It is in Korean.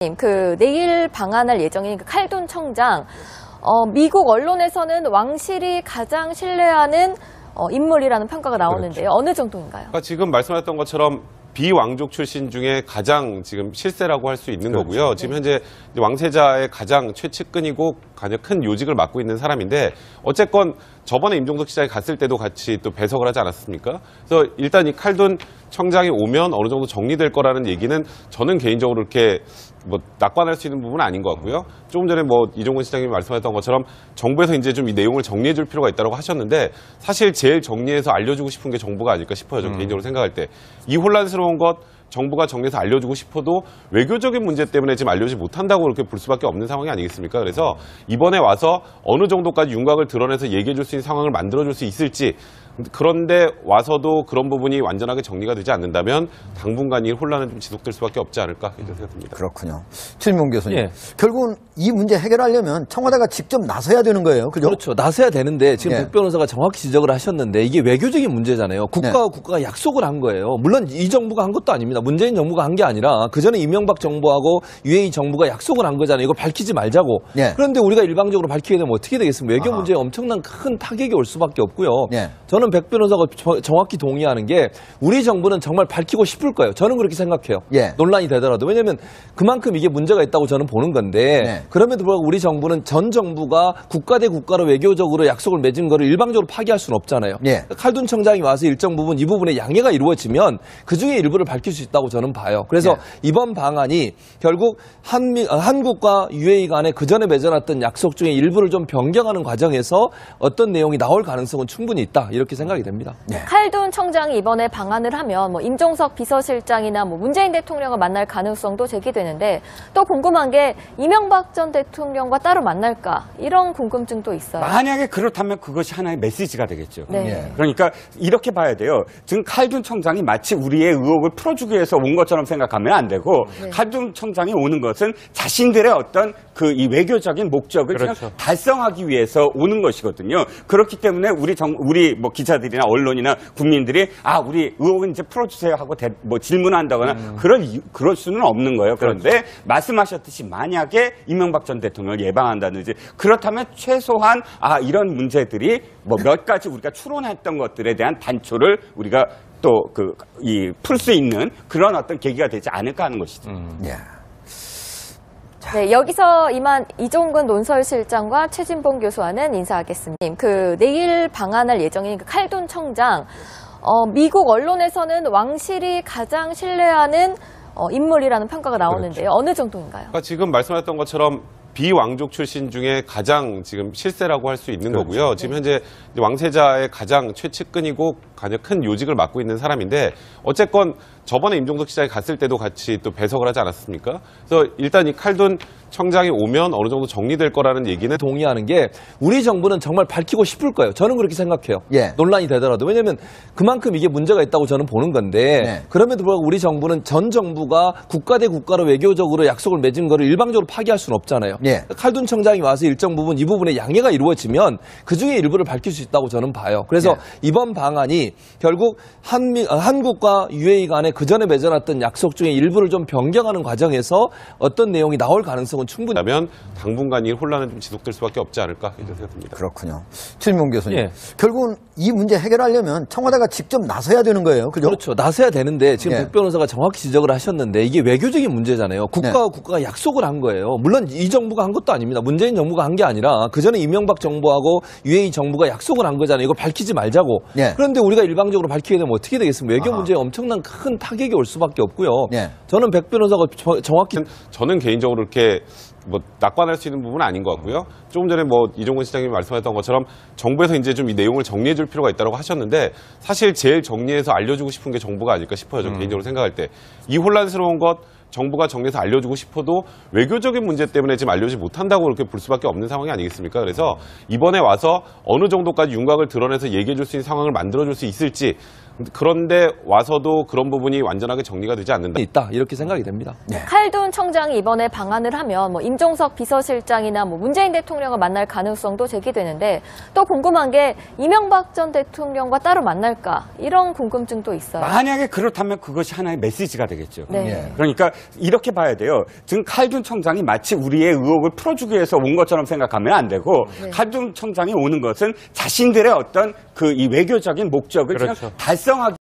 내일 방한할 예정인 칼둔 청장, 미국 언론에서는 왕실이 가장 신뢰하는 인물이라는 평가가 나오는데요. 그렇죠. 어느 정도인가요? 그러니까 지금 말씀하셨던 것처럼 비왕족 출신 중에 가장 지금 실세라고 할 수 있는 그렇죠. 거고요. 지금 현재 왕세자의 가장 최측근이고 가장 큰 요직을 맡고 있는 사람인데 어쨌건 저번에 임종석 시장이 갔을 때도 같이 또 배석을 하지 않았습니까? 그래서 일단 이 칼둔 청장이 오면 어느 정도 정리될 거라는 얘기는 저는 개인적으로 이렇게 낙관할 수 있는 부분은 아닌 것 같고요. 조금 전에 이종건 시장님이 말씀하셨던 것처럼 정부에서 이제 좀 이 내용을 정리해 줄 필요가 있다고 하셨는데 사실 제일 정리해서 알려주고 싶은 게 정부가 아닐까 싶어요. 저는 개인적으로 생각할 때. 이 혼란스러운 것 정부가 정리해서 알려주고 싶어도 외교적인 문제 때문에 지금 알려주지 못한다고 그렇게 볼 수밖에 없는 상황이 아니겠습니까? 그래서 이번에 와서 어느 정도까지 윤곽을 드러내서 얘기해 줄 수 있는 상황을 만들어줄 수 있을지, 그런데 와서도 그런 부분이 완전하게 정리가 되지 않는다면 당분간 이 혼란은 좀 지속될 수밖에 없지 않을까 이렇게 생각합니다. 그렇군요. 최진봉 교수님. 예. 결국은 이 문제 해결하려면 청와대가 직접 나서야 되는 거예요. 그죠? 그렇죠. 나서야 되는데 지금 예. 백 변호사가 정확히 지적을 하셨는데 이게 외교적인 문제잖아요. 국가와 국가가 약속을 한 거예요. 물론 이 정부가 한 것도 아닙니다. 문재인 정부가 한 게 아니라 그전에 이명박 정부하고 UAE 정부가 약속을 한 거잖아요. 이거 밝히지 말자고. 예. 그런데 우리가 일방적으로 밝히게 되면 어떻게 되겠습니까? 외교 문제에 엄청난 큰 타격이 올 수밖에 없고요. 예. 저는 백 변호사가 정확히 동의하는 게 우리 정부는 정말 밝히고 싶을 거예요. 저는 그렇게 생각해요. 예. 논란이 되더라도. 왜냐하면 그만큼 이게 문제가 있다고 저는 보는 건데 네. 그럼에도 불구하고 우리 정부는 전 정부가 국가 대 국가로 외교적으로 약속을 맺은 거를 일방적으로 파기할 수는 없잖아요. 예. 칼둔 청장이 와서 일정 부분 이 부분에 양해가 이루어지면 그중에 일부를 밝힐 수 있다고 저는 봐요. 그래서 예. 이번 방안이 결국 한국과 UAE 간에 그전에 맺어놨던 약속 중에 일부를 좀 변경하는 과정에서 어떤 내용이 나올 가능성은 충분히 있다. 이렇게 생각이 됩니다. 네. 칼둔 청장이 이번에 방한을 하면 임종석 비서실장이나 문재인 대통령을 만날 가능성도 제기되는데 또 궁금한 게 이명박 전 대통령과 따로 만날까 이런 궁금증도 있어요. 만약에 그렇다면 그것이 하나의 메시지가 되겠죠. 네. 예. 그러니까 이렇게 봐야 돼요. 지금 칼둔 청장이 마치 우리의 의혹을 풀어주기 위해서 온 것처럼 생각하면 안 되고 네. 칼둔 청장이 오는 것은 자신들의 어떤 이 외교적인 목적을 그냥 달성하기 위해서 오는 것이거든요. 그렇기 때문에 우리 기자들이나 언론이나 국민들이 우리 의혹은 이제 풀어주세요 하고 질문한다거나 그럴 수는 없는 거예요. 그런데 말씀하셨듯이 만약에 이명박 전 대통령을 예방한다든지 그렇다면 최소한 이런 문제들이 몇 가지 우리가 추론했던 것들에 대한 단초를 우리가 또 풀 수 있는 그런 어떤 계기가 되지 않을까 하는 것이죠. 예. 네, 여기서 이만 이종근 논설실장과 최진봉 교수와는 인사하겠습니다. 내일 방한할 예정인 칼둔 청장, 미국 언론에서는 왕실이 가장 신뢰하는 인물이라는 평가가 나오는데요. 어느 정도인가요? 그러니까 지금 말씀하셨던 것처럼 비왕족 출신 중에 가장 지금 실세라고 할 수 있는 거고요. 지금 현재 왕세자의 가장 최측근이고 가장 큰 요직을 맡고 있는 사람인데 어쨌건 저번에 임종석 시장이 갔을 때도 같이 또 배석을 하지 않았습니까? 그래서 일단 이 칼둔 청장이 오면 어느 정도 정리될 거라는 얘기는 동의하는 게 우리 정부는 정말 밝히고 싶을 거예요. 저는 그렇게 생각해요. 예. 논란이 되더라도. 왜냐하면 그만큼 이게 문제가 있다고 저는 보는 건데 네. 그럼에도 불구하고 우리 정부는 전 정부가 국가 대 국가로 외교적으로 약속을 맺은 거를 일방적으로 파기할 수는 없잖아요. 예. 칼둔 청장이 와서 일정 부분 이 부분에 양해가 이루어지면 그중에 일부를 밝힐 수 있다고 저는 봐요. 그래서 이번 방안이 결국 한국과 UAE 간에 그전에 맺어놨던 약속 중에 일부를 좀 변경하는 과정에서 어떤 내용이 나올 가능성은 충분히 하면 당분간 이 혼란은 좀 지속될 수밖에 없지 않을까 이렇게 생각합니다. 그렇군요. 최진봉 교수님. 예. 결국은 이 문제 해결하려면 청와대가 직접 나서야 되는 거예요. 그죠? 그렇죠. 나서야 되는데 지금 예. 백 변호사가 정확히 지적을 하셨는데 이게 외교적인 문제잖아요. 국가와 국가가 약속을 한 거예요. 물론 이 정부가 한 것도 아닙니다. 문재인 정부가 한 게 아니라 그전에 이명박 정부하고 UAE 정부가 약속을 한 거잖아요. 이거 밝히지 말자고. 예. 그런데 우리가 일방적으로 밝히게 되면 어떻게 되겠습니까? 외교 문제에 엄청난 큰 타격이 올 수밖에 없고요. 예. 저는 백 변호사가 정확히 저는 개인적으로 이렇게 낙관할 수 있는 부분은 아닌 것 같고요. 조금 전에 이종건 시장님이 말씀하셨던 것처럼 정부에서 이제 좀 이 내용을 정리해 줄 필요가 있다고 하셨는데 사실 제일 정리해서 알려주고 싶은 게 정부가 아닐까 싶어요. 저는 개인적으로 생각할 때. 이 혼란스러운 것 정부가 정리해서 알려주고 싶어도 외교적인 문제 때문에 지금 알려주지 못한다고 그렇게 볼 수밖에 없는 상황이 아니겠습니까? 그래서 이번에 와서 어느 정도까지 윤곽을 드러내서 얘기해 줄 수 있는 상황을 만들어줄 수 있을지, 그런데 와서도 그런 부분이 완전하게 정리가 되지 않는다. 있다. 이렇게 생각이 됩니다. 칼둔 청장이 이번에 방한을 하면 임종석 비서실장이나 문재인 대통령을 만날 가능성도 제기되는데 또 궁금한 게 이명박 전 대통령과 따로 만날까 이런 궁금증도 있어요. 만약에 그렇다면 그것이 하나의 메시지가 되겠죠. 네. 예. 그러니까 이렇게 봐야 돼요. 지금 칼둔 청장이 마치 우리의 의혹을 풀어주기 위해서 온 것처럼 생각하면 안 되고 칼둔 청장이 오는 것은 자신들의 어떤 그 이 외교적인 목적을 그냥 달성하기